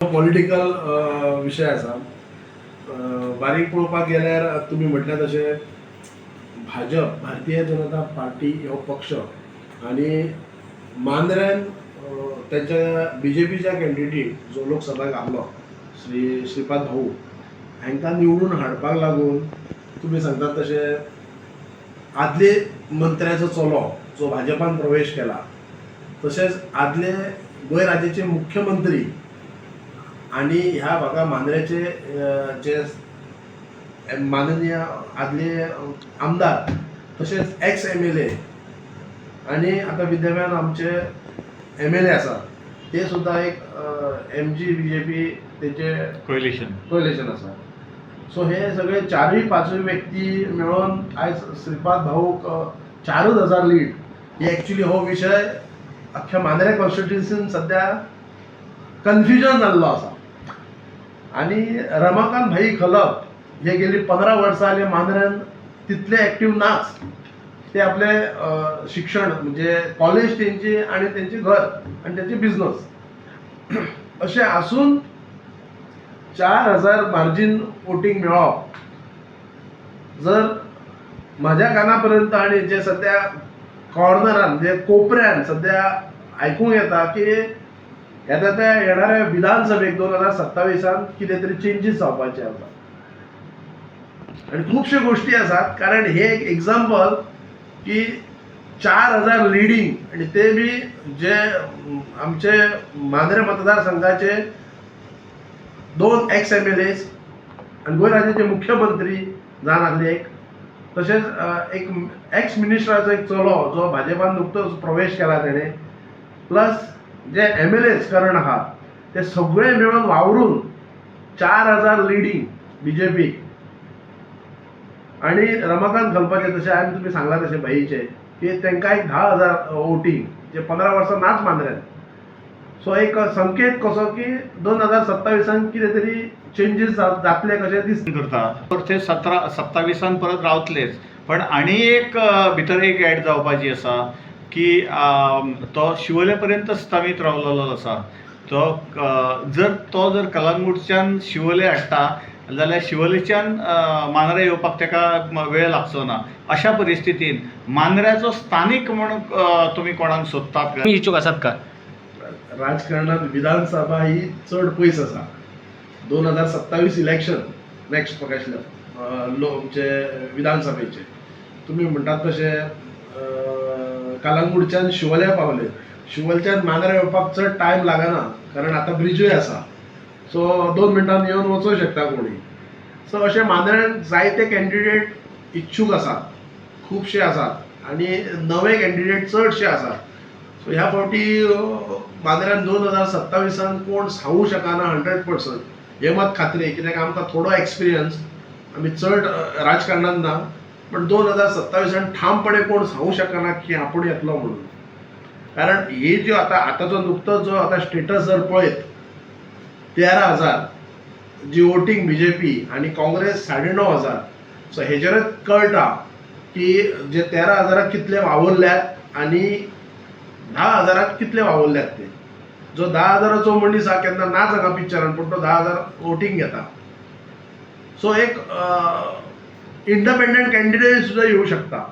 Political विषय आसा. बारीक पळोवपाक गेल्यार तुमी म्हटलें तशें भाजप भारतीय जनता पार्टी हो पक्ष आनी मांद्र्यान तेंच्या BJPच्या कॅन्डिडेट जो लोकसभाक आसलो श्रीपाद भाऊ हांकां निवडून हाडपाक लागून तुमी सांगतात तशें आदले मंत्र्याचो चलो जो भाजपान प्रवेश केला, तशेंच आदले गोंय राज्याचे मुख्यमंत्री आणि ह्या भागा मांद्र्याचे जे माननीय आदले आमदार तसेच एक्स MLA आणि आता विद्यमान आमचे MLA आसा ते सुद्धा एक MG BJP तेचे कोलिशन आसा. सो हे सगळे चारूय पांचूय व्यक्ती मेळून आयज श्रीपाद भाऊक 4,000 लीड ही एक्चुअली हो विषय अख्ख्या मांद्रे कॉन्स्टिट्युएन्सीन सध्या कन्फ्युजन जाल्लो आसा. आणि रमाकांत भाई खलप हे गेली 15 वर्सां जाली मांद्र्यान तितले ॲक्टिव्ह नाच. ते आपले शिक्षण म्हणजे कॉलेज तेंची आणि तेंचे घर आणि तेंचे बिझनस अशें आसून 4,000 मार्जीन वोटींग मेळप जर म्हाज्या काना पर्यंत आणि जे सध्या कॉर्नरान म्हणजे कोपऱ्यान सध्या आयकूंक येता की येता त्या येणाऱ्या विधानसभेक 2027 कितें तरी चेंजीस जावपाचे आसा आणि खुबश्यो गोष्टी आसात. कारण हे एक एक्झाम्पल की 4,000 लिडींग आणि ते बी जे आमचे मांद्रे मतदारसंघाचे 2 एक्स MLAs आणि गोंय राज्याचे मुख्यमंत्री जावन आसले एक, तशेंच एक एक्स मिनिस्टराचो एक चलो जो भाजपान नुकतोच प्रवेश केला तेणे, प्लस जे MLAs करण आहात ते सगळे मिळून वावरून 4,000 लिडींग BJP आणि रमाकांत खलपाचे तशें आनी तुमी सांगला तशें भाईचे की तांकां एक 10,000 वोटींग जे 15 वर्सां नाच मांद्र्यान. सो एक संकेत कसो की 2027 कितें तरी चेंजीस जातले कशें दिसता. ते 27 परत रावतलेच. पण आनी एक भितर एक ऍड जावपाची आसा की तो शिवोले पर्यंत स्थामीत रावलेलो आसा. तो जर कलंगूटच्यान शिवोले हाडटा जाल्यार शिवोलेच्यान मांद्रे येवपाक तेका वेळ लागचो ना. अशा परिस्थितीन मांद्र्याचो स्थानीक म्हणून तुमी कोणाक सोदतात इच्छुक आसात का? राजकारणात विधानसभा ही चड पयस आसा. 2027 इलेक्शन नेक्स्ट म्हाका आशिल्लें आमचे विधानसभेचे. तुमी म्हणटात तशें कलंगूटच्यान शिवोल्या पावले. शिवोलच्यान मांद्रे येवपाक चड टायम लागना कारण आतां ब्रिजूय आसा. सो 2 मिनटान येवन वचूंक शकता कोणी. सो अशें मांद्र्यान जायते कॅन्डिडेट इच्छूक आसात, खुबशे आसात आणि नवे कॅन्डिडेट चडशे आसात. सो ह्या फावटी मांद्र्यान 2027 कोण सांगूंक शकना 100%. हे मात खात्री कित्याक आमकां थोडो एक्सपिरियन्स, आमी चड राजकारणांत ना, पण 2027 ठामपणे कोण सांगूंक शकना की आपूण येतलो म्हणून. कारण हे ज्यो आतांचो नुकतोच जो आतां स्टेटस जर पळयत 13,000 जी वोटींग BJP आणि काँग्रेस 9,500. सो हेजेरच कळटा की जे 13,000 कितले वावरल्यात आणि 10,000 कितले वावरल्यात ते. जो 10,000चो मनीस हा केन्ना ना हांगा पिक्चरान पूण तो 10,000 वोटींग घेता. सो एक इंडिपेंडंट कॅन्डिडेट सुद्धा येऊ शकता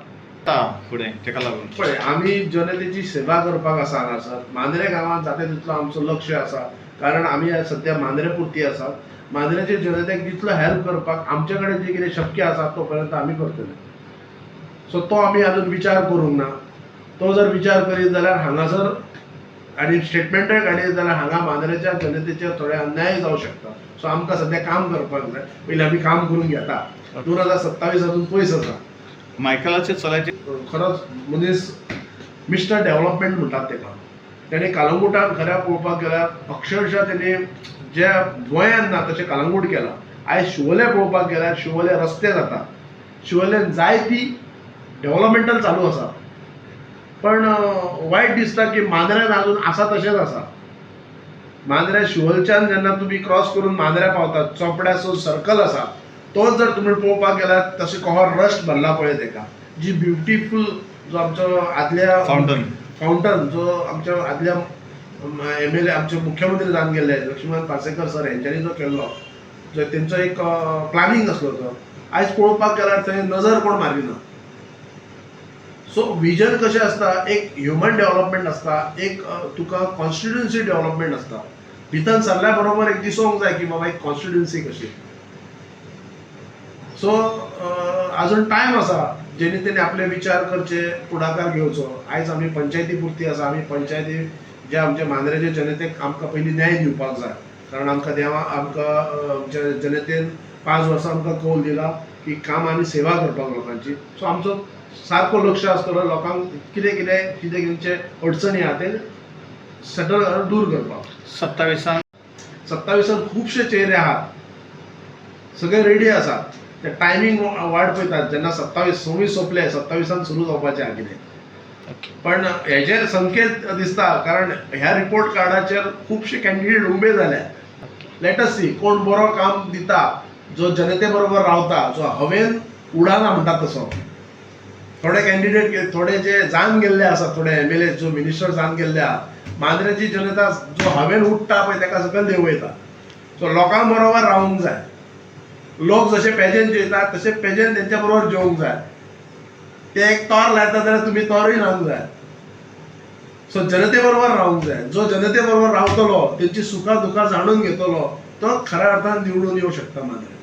फुडें तेका लागून. पळय आमी जनतेची सेवा करपाक आसा हांगासर. मांद्रे गांवांत जाता तितलो आमचो लक्ष आसा कारण आमी सध्या मांद्रे पुरती आसात. मांद्रेचे जनतेक जितलो हेल्प करपाक आमचे कडेन जे कितें शक्य आसा तो पर्यंत आमी करतले. सो तो आमी अजून विचार करूंक ना. तो जर विचार करीत जाल्यार हांगासर आणि स्टेटमेंटय काडीत जाल्यार हांगा मांद्रेच्या जनतेचेर थोडे अन्याय जावं शकता. सो आमकां सध्या काम करपाक जाय. पयलीं आमी काम करून घेता. 2027 अजून पयस आसा. मायकलाचे चल्याचे खरोच मनीस मिस्टर डेव्हलपमेंट म्हणटात तेका. तेणे कलंगूटाक खऱ्या पळोवपाक गेल्यार अक्षरशः तेणे जे गोंयांत ना तशें कलंगूट केला. आयज शिवोले पळोवपाक गेल्यार शिवोले रस्ते जाता. शिवोल्यान जायती डेव्हलपमेंटल चालू आसा. पण वायट दिसता की मांद्र्यान अजून आसा तशेंच आसा. मांद्रे शिवोलच्यान जेन्ना तुमी क्रॉस करून मांद्रे पावतात चोपड्याचो सर्कल आसा तोच जर तुमी पळोवपाक गेल्यार तशें कहो रस्ट भरला पळय तेका. जी ब्युटिफूल जो आमचो आदल्या फावंटन जो आमच्या आदल्या MLA आमचे मुख्यमंत्री जावन गेल्ले लक्ष्मण पार्सेकर सर हेंच्यांनी जो केल्लो जो तेंचो एक प्लॅनिंग असलो तो आयज पळोवपाक गेल्यार थंय नजर कोण मारिना. सो विजन कशें आसता, एक ह्युमन डेव्हलपमेंट आसता, एक तुका कॉन्स्टिट्युएन्सी डेव्हलपमेंट आसता. भितर सरल्या बरोबर एक दिसोंक जाय की बाबा एक कॉन्स्टिट्युएन्सी कशी. सो अजून टायम आसा जेणे तेणे आपले विचार करचे, पुढाकार घेवचो. आयज आमी पंचायती पुरती आसा, आमी पंचायती जे आमचे मांद्रेचे जनतेक आमकां पयलीं न्याय दिवपाक जाय. कारण आमकां देवा आमकां आमच्या जनतेन 5 वर्सां आमकां कौल दिला की काम आनी सेवा करपाक लोकांची. सो आमचो सारको लक्ष आसतलो लोकांक कितें कितें कितें कितेंचे अडचणी आहा ते सेटल दूर करपाक. 27 खुबशे चेहरे आहात, सगळे रेडी आसात. ते टायमींग वाट पळयतात जेन्ना 26 सोंपले 27 सुरू जावपाचें आहा कितें. पण हेजे संकेत दिसता कारण ह्या रिपोर्ट कार्डाचेर खुबशे कॅन्डिडेट उबे जाल्या. लेट अस सी कोण बरो काम दिता, जो जनते बरोबर रावता, जो हवेन उडाना म्हणटात तसो. थोडे कॅन्डिडेट थोडे जे जावन गेल्ले आसात, थोडे MLA जो मिनिस्टर जावन गेल्ले आहा, मांद्रेची जनता जो हवेन उडटा पळय तेका सकयल देंवयता. सो लोकां बरोबर रावूंक जाय. लोक जशे पेजेंट जेवतात तशे पेजेंट तेंच्या बरोबर जेवंक जाय. ते एक तोर लायता जाल्यार तुमी तोरूय लावंक जाय. सो जनते बरोबर रावंक जाय. जो जनते बरोबर रावतलो, तेंची सुखां दुखां जाणून घेतलो, तो खऱ्या अर्थान निवडून येवंक शकता मांद्रे.